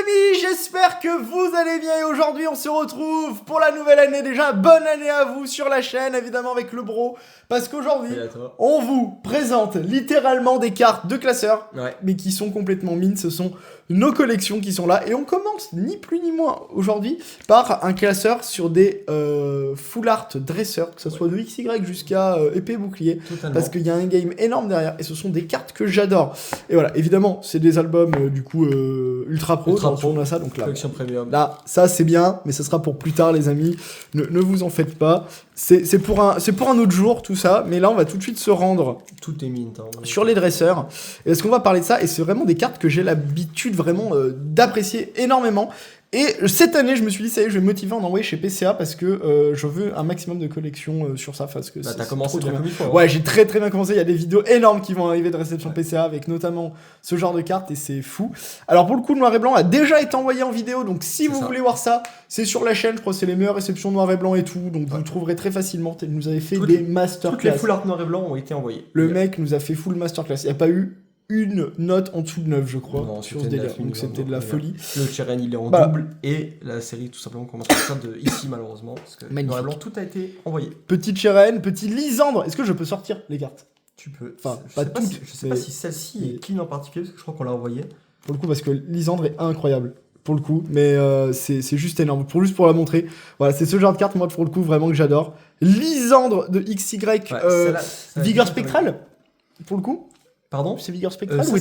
amis, j'espère que vous allez bien et aujourd'hui on se retrouve pour la nouvelle année déjà. Bonne année à vous sur la chaîne, évidemment avec le bro, parce qu'aujourd'hui on vous présente littéralement des cartes de classeurs, mais qui sont complètement mines. Ce sont nos collections qui sont là et on commence ni plus ni moins aujourd'hui par un classeur sur des full art dresseurs, que ce soit de XY jusqu'à épée bouclier. Totalement. Parce qu'il y a un game énorme derrière et ce sont des cartes que j'adore. Et voilà, évidemment c'est des albums du coup ultra pro, on a ça, donc là, là ça c'est bien, mais ce sera pour plus tard les amis, ne vous en faites pas, c'est pour un autre jour tout ça, mais là on va tout de suite se rendre tout est mint, sur les dresseurs, et est-ce qu'on va parler de ça, et c'est vraiment des cartes que j'ai l'habitude vraiment d'apprécier énormément. Et cette année, je me suis dit, ça y est, je vais me motiver à en envoyer chez PCA parce que je veux un maximum de collections sur ça. Parce que t'as commencé bien comme il faut. Ouais, j'ai très bien commencé. Il y a des vidéos énormes qui vont arriver de réception PCA avec notamment ce genre de cartes et c'est fou. Alors pour le coup, le noir et blanc a déjà été envoyé en vidéo. Donc si vous voulez voir ça, c'est sur la chaîne. Je crois que c'est les meilleures réceptions noir et blanc et tout. Donc vous le trouverez très facilement. Il nous avait fait des masterclass. Toutes les full art noir et blanc ont été envoyées. Le mec nous a fait full masterclass. Il n'y a pas eu une note en dessous de 9, je crois, sur ce délire. Donc c'était de la folie. Le Chiren, il est en double et la série tout simplement commence à sortir de ici malheureusement parce que noir et blanc tout a été envoyé. Petit Chiren, petit Lysandre. Est-ce que je peux sortir les cartes? Tu peux. Enfin, pas toutes. Je sais pas si celle-ci est clean en particulier parce que je crois qu'on l'a envoyée. Pour le coup, parce que Lysandre est incroyable. Pour le coup, mais c'est juste énorme. Juste pour la montrer. Voilà, c'est ce genre de carte, moi, pour le coup, vraiment que j'adore. Lysandre de XY, Vigueur Spectrale, pour le coup. Pardon, c'est Vigueur Spectrale ou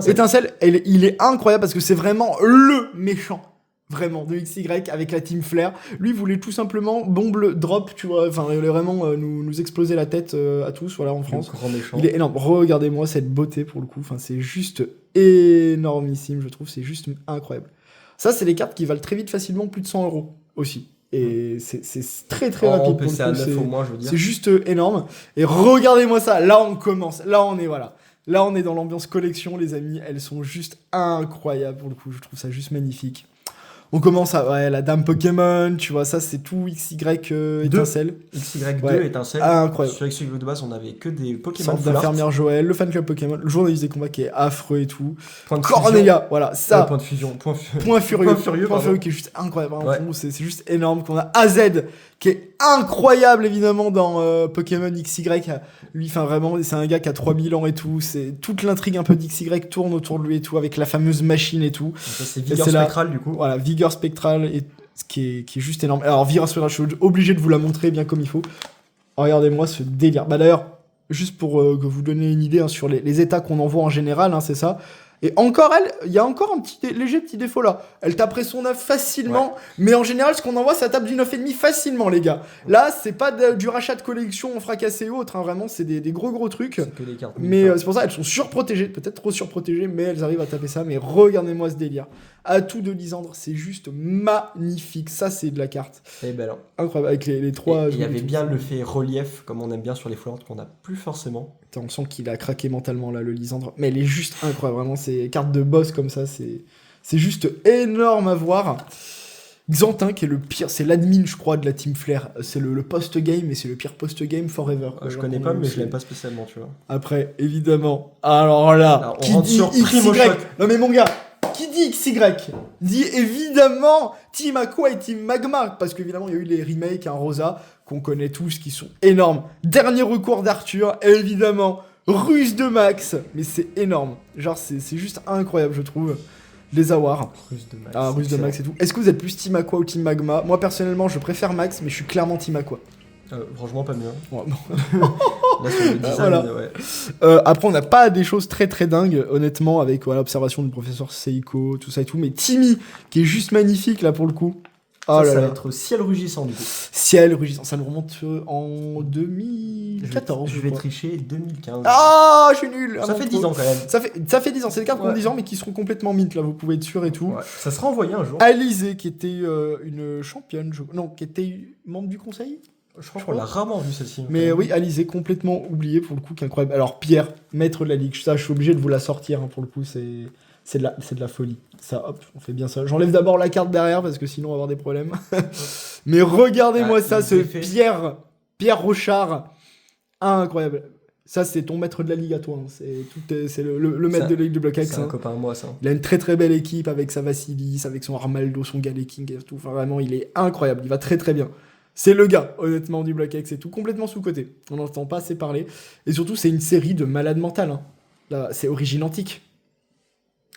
Étincelle. Il est incroyable parce que c'est vraiment le méchant. Vraiment, de XY avec la team Flair. Lui voulait tout simplement bombe drop, tu vois. Enfin, il voulait vraiment nous exploser la tête à tous, voilà, en France. Grand méchant. Il est énorme. Regardez-moi cette beauté pour le coup. Enfin, c'est juste énormissime, je trouve. C'est juste incroyable. Ça, c'est des cartes qui valent très vite, facilement plus de 100 € aussi. Et c'est très rapide. Pour le coup, au moins, je veux dire. C'est juste énorme. Et regardez-moi ça. Là, on commence. Là, on est voilà. Là, on est dans l'ambiance collection, les amis. Elles sont juste incroyables pour le coup. Je trouve ça juste magnifique. On commence à la dame Pokémon, tu vois, ça c'est tout XY étincelle. XY2 étincelle. Incroyable. Sur XY de base, on avait que des Pokémon. Sorte d'infirmière Joël, le fan club Pokémon, le journaliste des combats qui est affreux et tout. Cornelia, voilà, ça. Point de fusion. Point furieux qui est juste incroyable. C'est juste énorme. Qu'on a AZ qui est incroyable évidemment dans Pokémon XY. Lui, enfin vraiment, c'est un gars qui a 3000 ans et tout. C'est toute l'intrigue un peu d'XY tourne autour de lui et tout, avec la fameuse machine et tout. Donc ça, c'est Vigueur Spectrale du coup. Voilà, Vigueur Spectrale, et ce qui est juste énorme. Alors, Vigueur Spectrale, je suis obligé de vous la montrer bien comme il faut. Regardez-moi ce délire. Bah d'ailleurs, juste pour que vous donniez une idée sur les états qu'on envoie en général, c'est ça. Et encore il y a encore un léger petit défaut là. Elle taperait son 9 facilement, mais en général, ce qu'on envoie, ça tape du 9,5 facilement, les gars. Là, c'est pas du rachat de collection fracassé ou autre, vraiment, c'est des gros trucs. C'est que des cartes. Mais c'est pour ça, elles sont surprotégées, peut-être trop surprotégées, mais elles arrivent à taper ça. Mais regardez-moi ce délire. Atout de Lysandre, c'est juste magnifique. Ça, c'est de la carte. C'est belle. Hein. Incroyable, avec les trois. Il y avait bien le fait relief, comme on aime bien sur les foulards, qu'on n'a plus forcément. On sent qu'il a craqué mentalement là, le Lysandre. Mais elle est juste incroyable, vraiment. Ces cartes de boss comme ça, c'est juste énorme à voir. Xantin, qui est le pire, c'est l'admin, je crois, de la Team Flair. C'est le post-game, et c'est le pire post-game forever. Je connais pas, mais je l'aime pas spécialement, tu vois. Après, évidemment. Alors là, on rentre sur Primo Choc. Non mais mon gars, qui dit XY dit évidemment Team Aqua et Team Magma, parce qu'évidemment il y a eu les remakes, Rosa, qu'on connaît tous, qui sont énormes. Dernier recours d'Arthur, évidemment, Ruse de Max, mais c'est énorme. Genre c'est juste incroyable, je trouve. Les avoir. Ruse de Max et tout. Est-ce que vous êtes plus Team Aqua ou Team Magma? Moi personnellement je préfère Max, mais je suis clairement Team Aqua. Franchement pas mieux. Ouais, Là sur le design, voilà. Après on n'a pas des choses très dingues honnêtement, avec l'observation du professeur Seiko, tout ça et tout, mais Timmy qui est juste magnifique là pour le coup. Ça va être Ciel Rugissant du coup. Ciel Rugissant, ça nous remonte en 2014. Je vais tricher, 2015. Ah, je suis nul. Ça fait 10 ans quand même. Ça fait 10 ans, c'est des cartes qui ont 10 ans mais qui seront complètement mint là, vous pouvez être sûr et tout. Ouais. Ça sera envoyé un jour. Alizé qui était une championne, qui était membre du conseil. Je crois qu'on l'a rarement vu celle-ci. Mais oui, Alizé, complètement oublié pour le coup, qui est incroyable. Alors Pierre, maître de la ligue, ça je suis obligé de vous la sortir pour le coup, c'est de la folie. Ça, hop, on fait bien ça. J'enlève d'abord la carte derrière parce que sinon on va avoir des problèmes. Mais regardez-moi ça, ce Pierre Rochard. Incroyable. Ça, c'est ton maître de la ligue à toi. Hein. C'est le maître de la ligue de Block X. C'est un copain à moi, ça. Il a une très très belle équipe avec sa Vassilis, avec son Armaldo, son Galeking et tout. Enfin, vraiment, il est incroyable. Il va très très bien. C'est le gars, honnêtement, du Block X et tout. Complètement sous-côté. On n'entend pas assez parler. Et surtout, c'est une série de malades mentales. Hein. Là, c'est Origin Antique.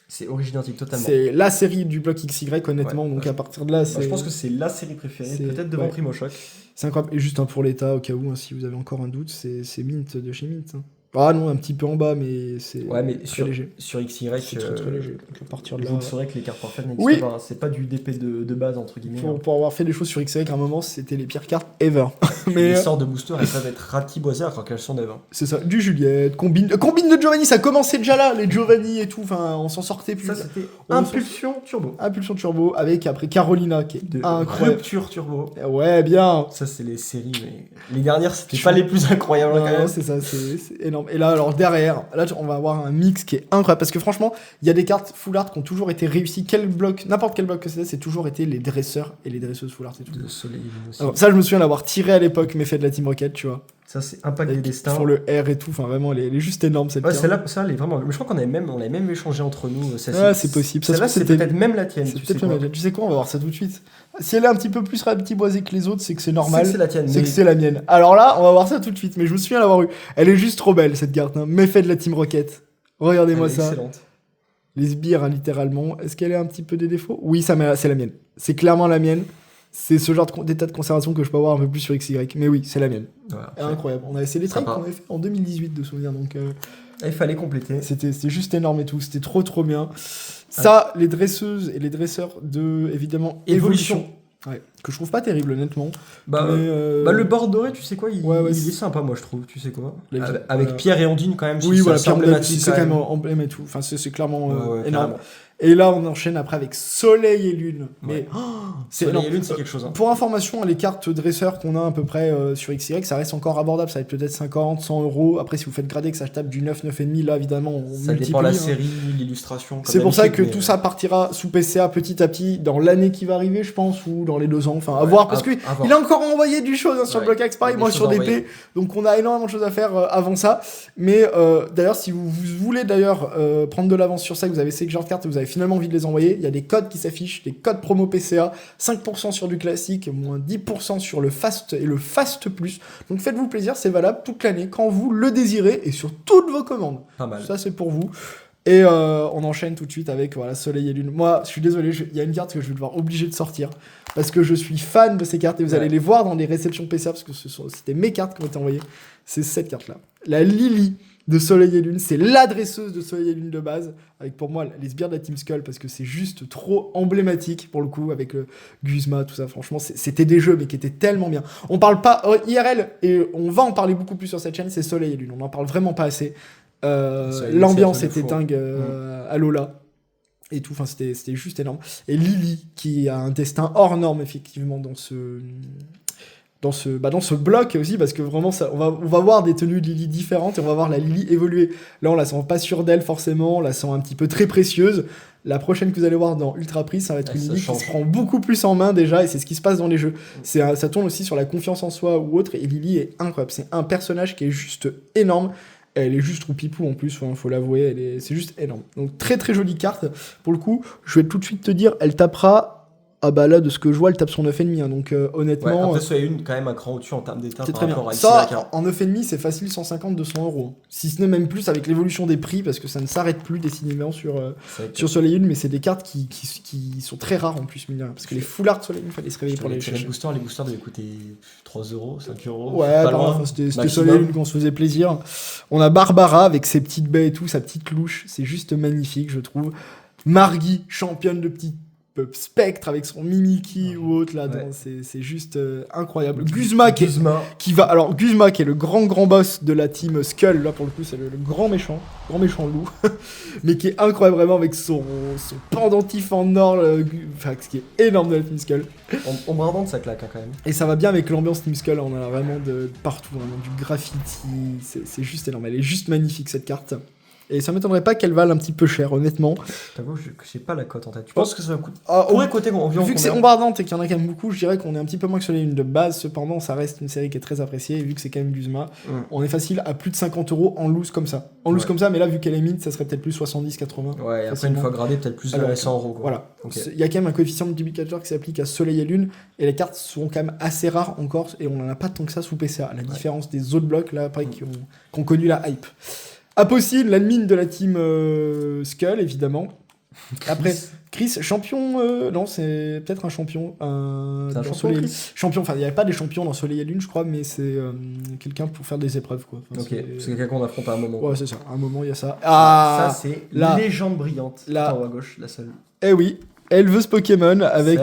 C'est Origin Antique, totalement. C'est la série du Block XY, honnêtement. Donc, à partir de là, je pense que c'est la série préférée. Peut-être devant Primo Shock. C'est incroyable. Et juste pour l'état, au cas où, hein, si vous avez encore un doute, c'est Mint de chez Mint. Hein. Ah non, un petit peu en bas, mais c'est très léger. Sur XY, c'est très léger. Donc à partir de là, vous saurez que les cartes parfaites n'existent pas. C'est pas du DP de base, entre guillemets. Pour avoir fait des choses sur XY, à un moment, c'était les pires cartes ever. Mais les sorts de booster, elles peuvent être ratiboisées quand elles sont d'ever. C'est ça, du Juliette, combine de Giovanni, ça commençait déjà là, les Giovanni et tout, enfin, on s'en sortait plus. Ça, c'était Impulsion Turbo. Impulsion Turbo, avec après Carolina, qui est incroyable. Rupture Turbo. Ouais, bien. Ça, c'est les séries, mais les dernières, c'était pas les plus incroyables quand même. C'est ça, c'est énorme. Et là, alors derrière, là, on va avoir un mix qui est incroyable, parce que franchement, il y a des cartes full art qui ont toujours été réussies. N'importe quel bloc que c'est toujours été les dresseurs et les dresseuses full art et tout. Le soleil aussi. Alors, ça, je me souviens l'avoir tiré à l'époque, mais fait de la Team Rocket, tu vois. Ça, c'est Impact des Destins. Pour le R et tout, enfin vraiment, elle est juste énorme cette carte. Celle-là, ça, elle est vraiment. Mais je crois qu'on avait même échangé entre nous. C'est possible. Celle-là, c'est peut-être même la tienne. Tu sais quoi, on va voir ça tout de suite. Si elle est un petit peu plus ratiboisée que les autres, c'est que c'est normal. C'est la tienne. C'est que c'est la mienne. Alors là, on va voir ça tout de suite. Mais je me souviens l'avoir eu. Elle est juste trop belle cette carte. Hein. Méfait de la Team Rocket. Regardez-moi ça. Excellente. Les sbires, hein, littéralement. Est-ce qu'elle a un petit peu des défauts ? Oui, c'est la mienne. C'est clairement la mienne. C'est ce genre d'état de conservation que je peux avoir un peu plus sur XY. Mais oui, c'est la mienne. Ouais, incroyable. On avait essayé les trades qu'on avait fait en 2018 de souvenir. Donc, il fallait compléter. C'était juste énorme et tout. C'était trop bien. Ça, les dresseuses et les dresseurs de, évidemment, Évolution. Ouais, que je trouve pas terrible, honnêtement. Le bord doré, tu sais quoi, il est sympa, moi, je trouve. Tu sais quoi avec Pierre et Ondine, quand même. Oui, voilà, Pierre emblématique. C'est quand même emblème et tout. Enfin, c'est clairement énorme. Carrément. Et là, on enchaîne après avec Soleil et Lune. Mais Soleil et Lune, c'est quelque chose. Hein. Pour information, les cartes dresseurs qu'on a à peu près sur XY, ça reste encore abordable. Ça va être peut-être 50, 100 euros. Après, si vous faites grader que ça tape du 9, 9,5, là, évidemment, on multiplie. Ça dépend de la série, l'illustration. C'est pour ça que tout ça partira sous PCA petit à petit dans l'année qui va arriver, je pense, ou dans les 2 ans. Enfin, à voir. Parce qu'il a encore envoyé du chose sur le Block X, pareil, moi sur DP. Donc, on a énormément de choses à faire avant ça. Mais d'ailleurs, si vous voulez prendre de l'avance sur ça, que vous avez ces genres de cartes et vous avez finalement envie de les envoyer, il y a des codes qui s'affichent, des codes promo PCA, 5% sur du classique, moins 10% sur le Fast et le Fast Plus. Donc faites-vous plaisir, c'est valable toute l'année quand vous le désirez et sur toutes vos commandes. Pas mal. Ça c'est pour vous. Et on enchaîne tout de suite avec Soleil et Lune. Moi, je suis désolé, il y a une carte que je vais devoir obliger de sortir parce que je suis fan de ces cartes et vous allez les voir dans les réceptions PCA parce que c'était mes cartes qui ont été envoyées. C'est cette carte-là. La Lily de Soleil et Lune, c'est l'adresseuse de Soleil et Lune de base, avec pour moi les sbires de la Team Skull, parce que c'est juste trop emblématique pour le coup, avec le Guzma, tout ça, franchement, c'était des jeux, mais qui étaient tellement bien. On parle pas IRL, et on va en parler beaucoup plus sur cette chaîne, c'est Soleil et Lune, on en parle vraiment pas assez. L'ambiance était dingue à Lola. Et tout, enfin c'était juste énorme. Et Lily, qui a un destin hors norme, effectivement, dans ce bloc aussi, parce que vraiment ça, on va voir des tenues de Lily différentes et on va voir la Lily évoluer. Là on la sent pas sûre d'elle forcément, on la sent un petit peu très précieuse. La prochaine que vous allez voir dans Ultra Prise, ça va être une Lily qui se prend beaucoup plus en main déjà, et c'est ce qui se passe dans les jeux. Ça tourne aussi sur la confiance en soi ou autre, et Lily est incroyable. C'est un personnage qui est juste énorme. Elle est juste roupipou en plus, faut l'avouer, c'est juste énorme. Donc très très jolie carte. Pour le coup, je vais tout de suite te dire, elle tapera. Ah bah là, de ce que je vois, elle tape son 9,5. Hein, donc honnêtement... Ouais, après, soit une quand même un cran au-dessus en termes d'état. C'est très bien. Ça, en 9,5, c'est facile 150, 200 euros. Si ce n'est même plus avec l'évolution des prix, parce que ça ne s'arrête plus décidément sur Soleil et Lune, mais c'est des cartes qui sont très rares en plus, parce que les full art Soleil et Lune, il fallait se réveiller pour les chercher. Les boosters devaient coûter 3 euros, 5 euros. Ouais, c'était Soleil et Lune qu'on se faisait plaisir. On a Barbara avec ses petites baies et tout, sa petite louche. C'est juste magnifique, je trouve. Margui, championne de petites Spectre avec son Mimiki ou autre là, c'est juste incroyable. Guzma qui est le grand boss de la team Skull, là pour le coup c'est le grand méchant loup, mais qui est incroyable vraiment avec son pendentif en or, ce qui est énorme de la team Skull. On me revend ça claque quand même. Et ça va bien avec l'ambiance team Skull, on a vraiment de partout, vraiment du graffiti, c'est juste énorme, elle est juste magnifique cette carte. Et ça m'étonnerait pas qu'elle vale un petit peu cher, honnêtement. J'avoue que j'ai pas la cote en tête. Tu penses que ça coûte pourrait coter environ vu que c'est Bombardante et qu'il y en a quand même beaucoup, je dirais qu'on est un petit peu moins que sur les lunes de base. Cependant, ça reste une série qui est très appréciée. Et vu que c'est quand même Guzma, on est facile à plus de 50 € en loose comme ça. En loose comme ça, mais là, vu qu'elle est mid, ça serait peut-être plus 70-80. Ouais, et après, une fois gradé, peut-être plus vers les 100 €. Voilà. Il y a quand même un coefficient multiplicateur qui s'applique à Soleil et Lune. Et les cartes sont quand même assez rares encore. Et on n'en a pas tant que ça sous PCA. À la différence des autres blocs, là, après, qui ont connu la hype. Apocyl, l'admin de la team Skull, évidemment. Après, Chris, champion... non, c'est peut-être un champion. C'est un champion, Chris champion, enfin, il n'y avait pas des champions dans Soleil et Lune, je crois, mais c'est quelqu'un pour faire des épreuves, quoi. Enfin, ok, c'est quelqu'un qu'on affronte à un moment. Ouais, c'est ça. À un moment, il y a ça. Ah, ça, c'est la légende brillante. Là, en haut à gauche, la seule. Eh oui. Elveuse Pokémon avec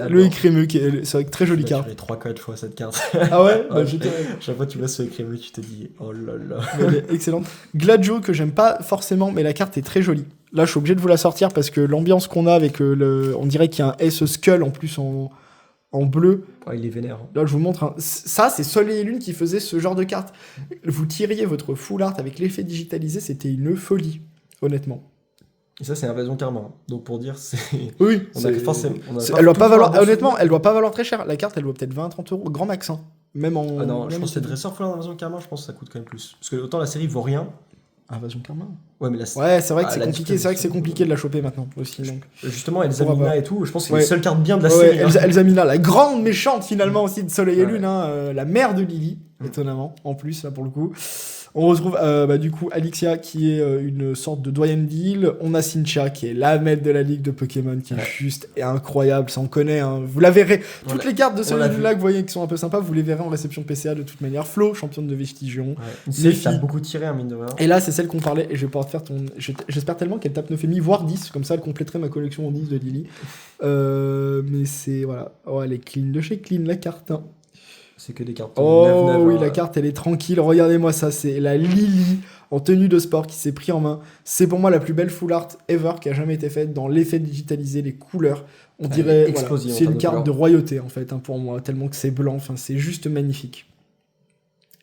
le Écrémeux, c'est avec très jolie carte. J'ai 3-4 fois cette carte. Ah ouais, chaque fois que tu vois ce Écrémeux, tu te dis oh là là. Elle est excellente. Gladio que j'aime pas forcément, mais la carte est très jolie. Là, je suis obligé de vous la sortir parce que l'ambiance qu'on a avec on dirait qu'il y a un S Skull en plus en bleu. Ouais, il est vénère. Là, je vous montre. Ça, c'est Soleil et Lune qui faisait ce genre de carte. Vous tiriez votre full art avec l'effet digitalisé, c'était une folie, honnêtement. Et ça, c'est Invasion Karma. Donc, pour dire, c'est. Oui, elle doit pas valoir. Honnêtement, elle doit pas valoir très cher. La carte, elle doit peut-être 20-30 € grand max. Hein. Même en. Ah non, je pense que c'est dresseur full Invasion Karma, je pense que ça coûte quand même plus. Parce que autant la série vaut rien. Invasion Karma. Ouais, mais c'est vrai que c'est compliqué. C'est vrai que c'est compliqué de la choper maintenant aussi. Donc. Justement, Elzamina et tout, je pense que c'est les seules cartes bien de la série. Elzamina, la grande méchante finalement aussi de Soleil et Lune, la mère de Lily, étonnamment, en plus, là pour le coup. On retrouve du coup Alixia qui est une sorte de doyen deal. On a Cynthia qui est la maître de la ligue de Pokémon qui est juste et incroyable, ça on connaît. Hein. Vous la verrez. Toutes les cartes de celui-là que vous voyez qui sont un peu sympas, vous les verrez en réception PCA de toute manière. Flo, championne de Vestigion. Nephi a beaucoup tiré, hein, mine de rien. Et là, c'est celle qu'on parlait. Et je vais pouvoir te faire ton. J'espère tellement qu'elle tape 9,5 voire 10. Comme ça, elle compléterait ma collection en 10 de Lily. Mais c'est. Voilà. Oh, elle est clean de chez clean la carte. Hein. C'est que des cartes. Oui, la carte elle est tranquille. Regardez-moi ça, c'est la Lily en tenue de sport qui s'est pris en main. C'est pour moi la plus belle full art ever qui a jamais été faite dans l'effet digitalisé, les couleurs. On dirait c'est une carte de royauté en fait pour moi, tellement que c'est blanc. Enfin, c'est juste magnifique.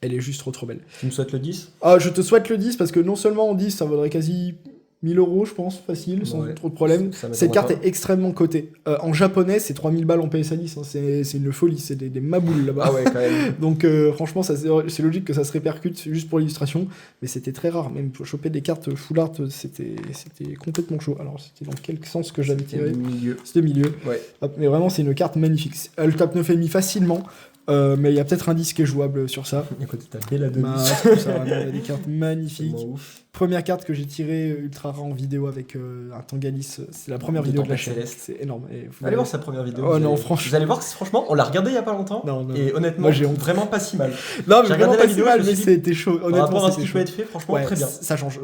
Elle est juste trop belle. Tu me souhaites le 10 ? Ah, je te souhaite le 10 parce que non seulement en 10 ça vaudrait quasi 1000 €, je pense, facile, sans trop de problème. Cette carte est extrêmement cotée. En japonais, c'est 3000 balles en PSA 10. Hein. C'est une folie, c'est des maboules là-bas. Ah ouais, quand même. Donc, franchement, c'est logique que ça se répercute juste pour l'illustration. Mais c'était très rare. Même pour choper des cartes full art, c'était complètement chaud. Alors, c'était dans quel sens que j'avais tiré ? C'était milieu. Ouais. Hop, mais vraiment, c'est une carte magnifique. Elle tape 9,5 facilement. Mais il y a peut-être un disque qui est jouable sur ça. Écoute, t'as fait la demi. Il y a des cartes magnifiques. Première carte que j'ai tirée ultra rare en vidéo avec un Tangalis. C'est la première vidéo de la chaîne. C'est énorme. Allez voir sa première vidéo. Oh non, franchement. Vous allez voir que franchement, on l'a regardé il y a pas longtemps. Non. Et honnêtement, vraiment pas si mal. Non, mais vraiment pas si mal, mais c'était chaud. Honnêtement, par rapport à ce qui peut être fait, franchement, très bien. Ça change.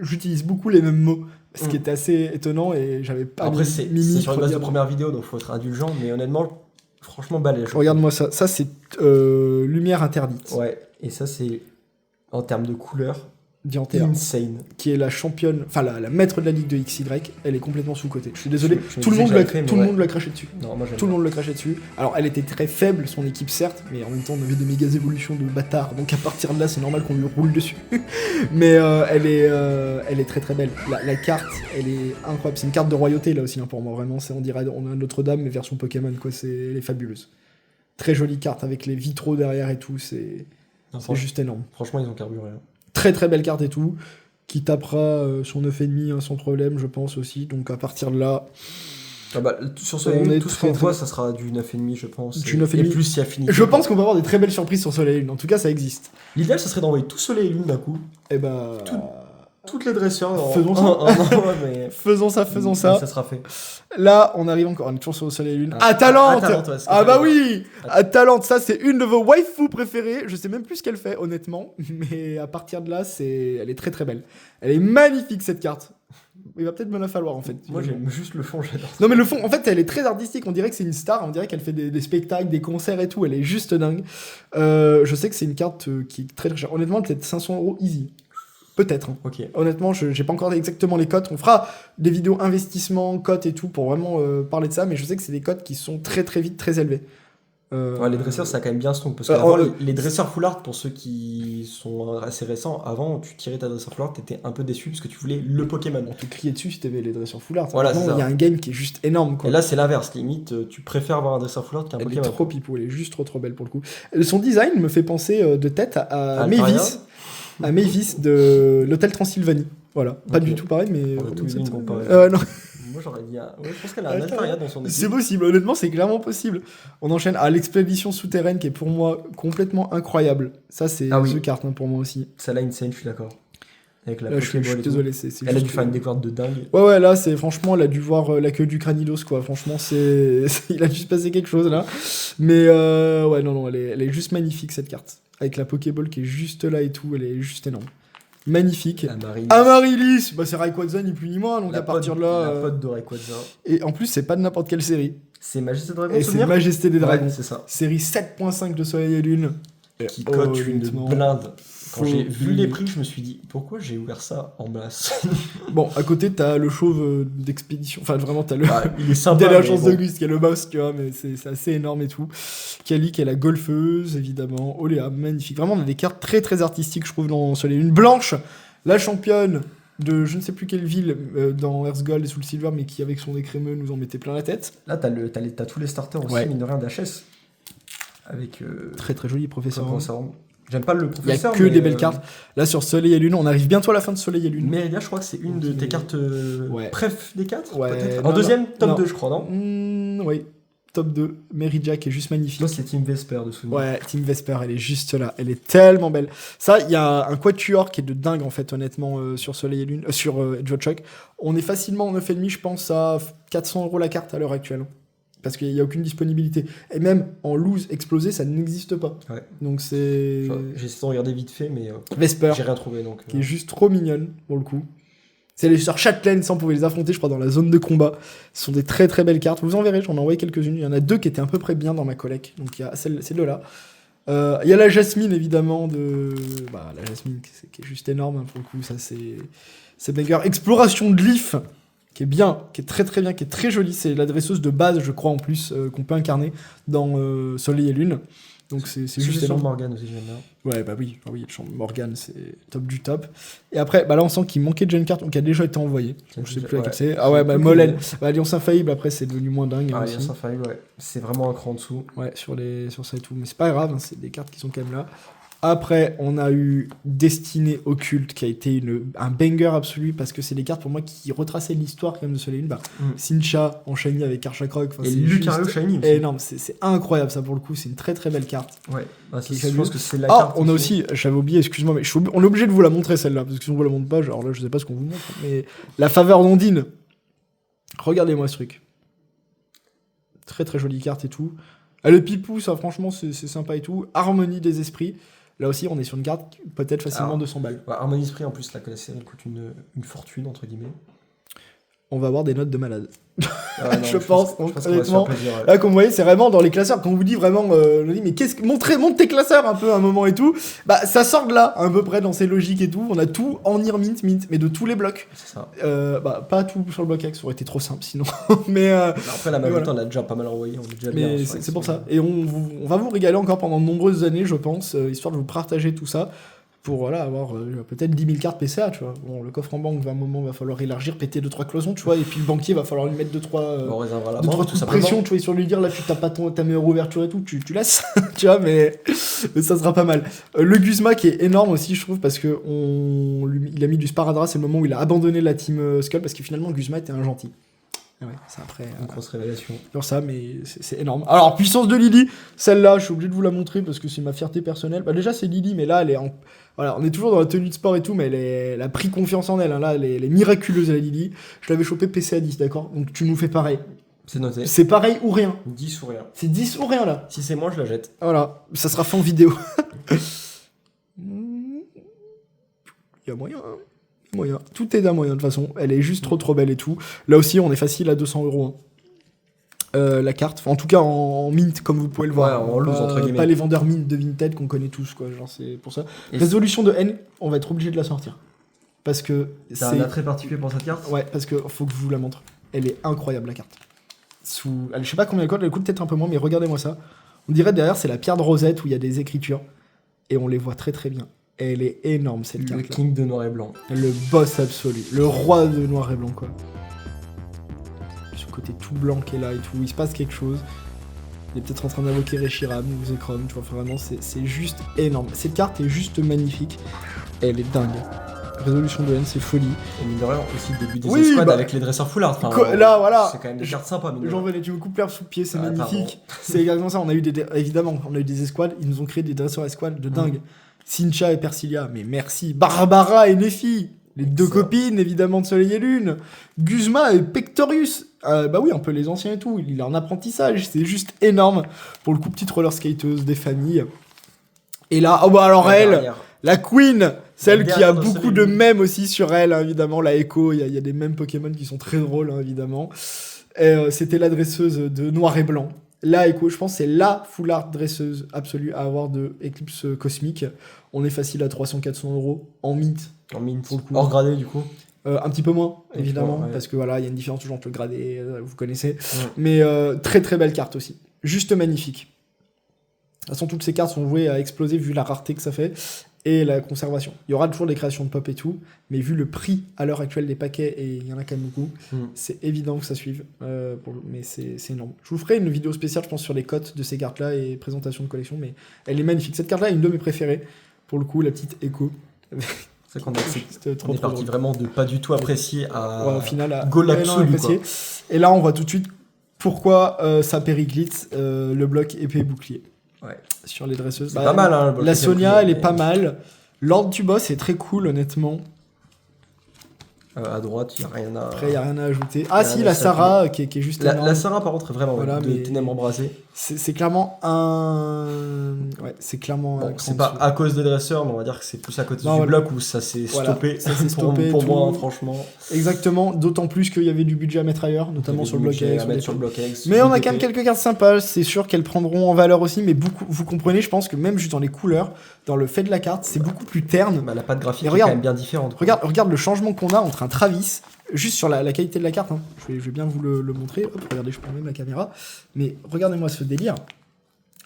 J'utilise beaucoup les mêmes mots. Ce qui est assez étonnant et j'avais pas. Après, c'est sur une base de première vidéo, donc faut être indulgent. Mais honnêtement. Franchement balèze. Regarde-moi ça. Ça, c'est Lumière Interdite. Ouais, et ça, c'est en termes de couleur. Dianthea, insane. Qui est la championne, enfin la maître de la ligue de XY, elle est complètement sous-cotée. Je suis désolé, tout le monde l'a craché dessus. Non, moi, tout le monde l'a craché dessus. Alors elle était très faible, son équipe certes, mais en même temps on avait des méga évolutions de bâtards, donc à partir de là c'est normal qu'on lui roule dessus. Mais elle est très très belle. La carte, elle est incroyable. C'est une carte de royauté là aussi hein, pour moi, vraiment. On dirait on a Notre-Dame mais version Pokémon quoi. Elle est fabuleuse. Très jolie carte avec les vitraux derrière et tout, c'est juste énorme. Franchement ils ont carburé. Hein. Très très belle carte et tout, qui tapera son 9,5 hein, sans problème, je pense aussi. Donc à partir de là. Sur ce tout ce qu'on voit, ça sera du 9,5, je pense. Du 9,5. Et plus si affinité. Je pense qu'on va avoir des très belles surprises sur Soleil et Lune. En tout cas, ça existe. L'idéal, ça serait d'envoyer tout Soleil et Lune d'un coup. Et bah. Toutes les dresseurs. Faisons ça. Mais... faisons ça. Ça sera fait. Là, on arrive encore. On est toujours sur le Soleil et Lune. Atalante. Ah bah oui. Atalante, ça c'est une de vos waifus préférées. Je sais même plus ce qu'elle fait, honnêtement. Mais à partir de là, elle est très très belle. Elle est magnifique cette carte. Il va peut-être me la falloir en fait. Moi j'aime juste le fond, j'adore. Non mais le fond, en fait, elle est très artistique. On dirait que c'est une star. On dirait qu'elle fait des spectacles, des concerts et tout. Elle est juste dingue. Je sais que c'est une carte qui est très très chère. Honnêtement, peut-être 500 € easy. Peut-être. Hein. Ok. Honnêtement, j'ai pas encore exactement les cotes. On fera des vidéos investissement, cotes et tout pour vraiment parler de ça, mais je sais que c'est des cotes qui sont très très vite très élevées. Ouais, les dresseurs, ça a quand même bien strong. Parce que les dresseurs full art, pour ceux qui sont assez récents, avant, tu tirais ta dresseur full art, t'étais un peu déçu parce que tu voulais le Pokémon. On te criait dessus si t'avais les dresseurs full art. Voilà, il y a un game qui est juste énorme, quoi. Et là, c'est l'inverse. Limite, tu préfères avoir un dresseur full art qu'un Pokémon. Elle est trop pipou, elle est juste trop belle pour le coup. Son design me fait penser de tête à Mavis. À Mavis de l'Hôtel Transylvanie. Voilà, pas du tout pareil, mais. Non. Moi j'aurais dit. Ouais, je pense qu'elle a un Altaria dans son équipe. C'est possible, honnêtement, c'est clairement possible. On enchaîne à l'expédition souterraine qui est pour moi complètement incroyable. Ça, c'est The carte pour moi aussi. Celle-là, insane, je suis d'accord. Avec la je suis désolé, elle a dû faire une découverte de dingue. Ouais, là, c'est franchement, elle a dû voir la queue du Cranidos, quoi. Franchement, il a dû se passer quelque chose là. Mais ouais, non, elle est juste magnifique cette carte. Avec la Pokéball qui est juste là et tout, elle est juste énorme. Magnifique. Amaryllis, bah c'est Rayquaza ni plus ni moins, donc à partir de là. La pote de Rayquaza. Et en plus, c'est pas de n'importe quelle série. C'est Majesté des Dragons. Et c'est Majesté des Dragons. C'est ça. Série 7.5 de Soleil et Lune. Qui cote une blinde. Quand j'ai vu les prix, je me suis dit pourquoi j'ai ouvert ça en masse. Bon, à côté, t'as le chauve d'expédition. Enfin, vraiment, t'as le. Il est sympa. Dès l'agence d'Auguste, qui est le boss, tu vois, mais c'est assez énorme et tout. Kali, qui est la golfeuse, évidemment. Oléa, magnifique. Vraiment, on a des cartes très très artistiques, je trouve, dans Soleil et Lune. Blanche, la championne de je ne sais plus quelle ville dans Earth Gold et Soul Silver, mais qui, avec son écrémeux, nous en mettait plein la tête. Là, t'as tous les starters aussi, mine de rien, d'HS. Avec. Très très joli professeur. J'aime pas le professeur. Il y a que des belles cartes. Là, sur Soleil et Lune, on arrive bientôt à la fin de Soleil et Lune. Méridia, je crois que c'est une de tes cartes préf des 4 peut-être. En deuxième, top 2, je crois, non oui, top 2. Méridia qui est juste magnifique. Toi, c'est Team Vesper de souvenir. Ouais, Team Vesper, elle est juste là. Elle est tellement belle. Ça, il y a un quatuor qui est de dingue, en fait, honnêtement, sur Soleil et Lune, sur Edge of Shock. On est facilement en 9,5, je pense, à 400€ la carte à l'heure actuelle. Parce qu'il n'y a aucune disponibilité. Et même en loose explosé, ça n'existe pas. Ouais. Donc c'est... J'ai essayé de regarder vite fait, mais Vesper, j'ai rien trouvé. Donc, qui est juste trop mignonne, pour le coup. C'est les sœurs Châtelaine, ça on pouvait les affronter, je crois, dans la zone de combat. Ce sont des très très belles cartes. Vous en verrez, j'en ai envoyé quelques-unes. Il y en a 2 qui étaient à peu près bien dans ma collecte. Donc il y a ces deux-là. Il y a la Jasmine, évidemment, la Jasmine, qui est juste énorme, hein, pour le coup. Ça, c'est banger. Exploration de Leaf, qui est bien, qui est très très bien, qui est très jolie. C'est la dresseuse de base, je crois, en plus, qu'on peut incarner dans Soleil et Lune. Donc c'est juste énorme. Morgane aussi, j'aime bien. Ouais, bah oui, Morgane, c'est top du top. Et après, là, on sent qu'il manquait de une carte, donc qui a déjà été envoyée. Donc, je sais plus laquelle c'est. Ah ouais, Molène. Alliance Infaillible, après, c'est devenu moins dingue. Alliance Infaillible, ouais. C'est vraiment un cran en dessous. Ouais, sur ça et tout. Mais c'est pas grave, hein, c'est des cartes qui sont quand même là. Après, on a eu Destinée Occulte, qui a été un banger absolu, parce que c'est des cartes pour moi qui retraçaient l'histoire quand même de Soleil et Lune. Sincha en shiny avec Archacroc. Et Lucario shiny aussi. Énorme, c'est incroyable ça pour le coup, c'est une très très belle carte. Ouais, je pense que c'est la carte. On a aussi, j'avais oublié, excuse-moi, mais on est obligé de vous la montrer celle-là, parce que si on vous la montre pas, alors là je sais pas ce qu'on vous montre, mais la faveur d'Ondine. Regardez-moi ce truc. Très très jolie carte et tout. Le pipou, ça franchement c'est sympa et tout. Harmonie des esprits. Là aussi, on est sur une carte peut-être facilement 200 balles. Ouais, Harmonie Esprit, en plus, la série coûte une fortune, entre guillemets. On va avoir des notes de malade. Ouais, non, je pense donc, honnêtement. Ouais. Là, comme vous voyez, c'est vraiment dans les classeurs. Quand on vous dit vraiment, on dit, mais monte tes classeurs un peu un moment et tout. Bah, ça sort de là, à peu près dans ces logiques et tout. On a tout en mint, mais de tous les blocs. C'est ça. Pas tout sur le bloc X, ça aurait été trop simple sinon. Mais après, la majorité, on a déjà pas mal envoyé. On est déjà bien. Mais c'est pour ça. Et on va vous régaler encore pendant de nombreuses années, je pense, histoire de vous partager tout ça. Pour avoir peut-être 10 000 cartes PCA, tu vois. Bon, le coffre en banque, à un moment, va falloir élargir, péter 2-3 cloisons, tu vois, et puis le banquier, va falloir lui mettre 2-3 coups de pression, tu vois, sur lui dire, là, tu t'as pas ta meilleure ouverture et tout, tu laisses, tu vois, mais ça sera pas mal. Le Guzma, qui est énorme aussi, je trouve, parce que il a mis du sparadrap, c'est le moment où il a abandonné la team Skull, parce que finalement, Guzma était un gentil. Ouais, c'est après. Une grosse révélation. Sur ça, mais c'est énorme. Alors, puissance de Lily, celle-là, je suis obligé de vous la montrer parce que c'est ma fierté personnelle. Bah, déjà, c'est Lily, mais là, elle est en. Voilà, on est toujours dans la tenue de sport et tout, mais elle a pris confiance en elle. Hein. Là, elle est miraculeuse, la Lily. Je l'avais chopée PC à 10, d'accord? Donc, tu nous fais pareil. C'est noté. C'est pareil ou rien. 10 ou rien. C'est 10 ou rien, là. Si c'est moi, je la jette. Voilà, ça sera fait en vidéo. Il y a moyen, hein. Moyen. Tout est d'un moyen de toute façon. Elle est juste trop belle et tout. Là aussi, on est facile à 200€. Hein. La carte, enfin, en tout cas en mint, comme vous pouvez le voir. Ouais, en loose, entre guillemets. Pas les vendeurs mint de Vinted qu'on connaît tous, quoi. Genre, c'est pour ça. Et Résolution de haine, on va être obligé de la sortir. Parce que c'est un attrait particulier pour cette carte. Ouais, parce que faut que je vous la montre. Elle est incroyable, la carte. Je sais pas combien elle coûte peut-être un peu moins, mais regardez-moi ça. On dirait derrière, c'est la pierre de Rosette où il y a des écritures. Et on les voit très très bien. Et elle est énorme cette carte. Le king de noir et blanc. Le boss absolu. Le roi de noir et blanc, quoi. Ce côté tout blanc qui est là et tout. Il se passe quelque chose. Il est peut-être en train d'invoquer Reshiram ou Zekrom. Tu vois, vraiment, c'est juste énorme. Cette carte est juste magnifique. Et elle est dingue. Résolution de haine, c'est folie. Et mine de rien, aussi le début des escouades avec les dresseurs foulards. Là, voilà. C'est quand même des cartes sympas. J'en venais, tu me coupes l'herbe sous le pied, c'est magnifique. C'est exactement ça. Évidemment, on a eu des escouades. Ils nous ont créé des dresseurs escouades de dingue. Cynthia et Persilia, mais merci. Barbara et Nephi, les deux copines évidemment de Soleil et Lune. Guzma et Pectorius. Bah oui, un peu les anciens et tout. Il est en apprentissage, c'est juste énorme. Pour le coup, petite roller skateuse des familles. Et là, oh bah alors elle, la Queen, celle qui a beaucoup de mèmes aussi sur elle, hein, évidemment. La Echo, il y a des mèmes Pokémon qui sont très drôles, hein, évidemment. C'était la dresseuse de Noir et Blanc. La Echo, je pense, c'est la foulard dresseuse absolue à avoir de Eclipse Cosmique. On est facile à 300-400 euros en mint. En mint, pour le coup. Hors gradé, du coup. Un petit peu moins, évidemment, parce que voilà, il y a une différence toujours entre le gradé, vous connaissez. Mais très très belle carte aussi. Juste magnifique. De toute façon, toutes ces cartes sont vouées à exploser vu la rareté que ça fait et la conservation. Il y aura toujours des créations de pop et tout, mais vu le prix à l'heure actuelle des paquets, et il y en a quand même beaucoup, c'est évident que ça suive. Mais c'est énorme. Je vous ferai une vidéo spéciale, je pense, sur les cotes de ces cartes-là et présentation de collection, mais elle est magnifique. Cette carte-là est une de mes préférées. Pour le coup, la petite Echo. C'est qu'on est parti vraiment de pas du tout apprécier à au final, à goal absolu, quoi. Et là, on voit tout de suite pourquoi ça périglite le bloc épée bouclier. Ouais. Sur les dresseuses. C'est pas mal, hein, la Sonia, elle est pas mal. L'ordre du boss est très cool, honnêtement. À droite, il n'y a rien à... Après, il n'y a rien à ajouter. Ah si, la Sarah, qui est juste la Sarah, par contre, est vraiment de ténèbres embrasées. C'est clairement un... Ouais, c'est clairement un... C'est pas à cause des dresseurs, mais on va dire que c'est plus à côté du bloc où ça s'est stoppé. Ça s'est stoppé pour moi, franchement. Exactement, d'autant plus qu'il y avait du budget à mettre ailleurs, notamment sur le bloc X. Mais on a quand même quelques cartes sympas, c'est sûr qu'elles prendront en valeur aussi, mais beaucoup, vous comprenez, je pense que même juste dans les couleurs, dans le fait de la carte, c'est beaucoup plus terne. La patte graphique est quand même bien différente. Regarde le changement qu'on a entre un Travis, juste sur la qualité de la carte, hein. Je vais bien vous le montrer. Hop, regardez, je prends même la caméra. Mais regardez-moi ce délire.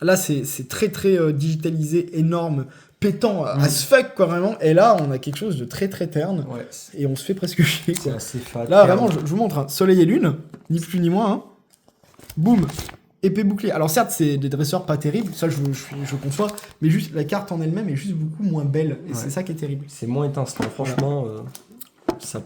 Là, c'est très très digitalisé, énorme, pétant as fuck, quoi, vraiment. Et là, on a quelque chose de très très terne. Ouais. Et on se fait presque chier, quoi. C'est assez fat. Là, vraiment, je vous montre, hein. Soleil et Lune, ni plus ni moins. Hein. Boum. Épée bouclier. Alors certes, c'est des dresseurs pas terribles, ça je conçois, mais juste la carte en elle-même est juste beaucoup moins belle. Et c'est ça qui est terrible. C'est moins étincelant, franchement. Ça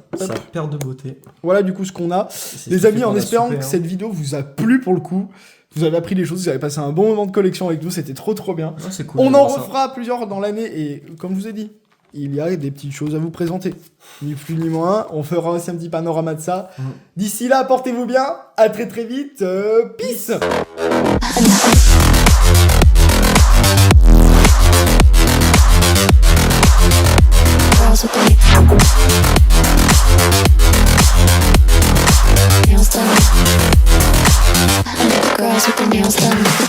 perd de beauté. Voilà du coup ce qu'on a. Les amis, en espérant que cette vidéo vous a plu pour le coup, vous avez appris des choses, vous avez passé un bon moment de collection avec nous, c'était trop bien. Ouais, c'est cool, on en refera plusieurs dans l'année et comme je vous ai dit, il y a des petites choses à vous présenter. Ni plus ni moins, on fera aussi un petit panorama de ça. D'ici là, portez-vous bien, à très très vite, peace. Girls with the nails done.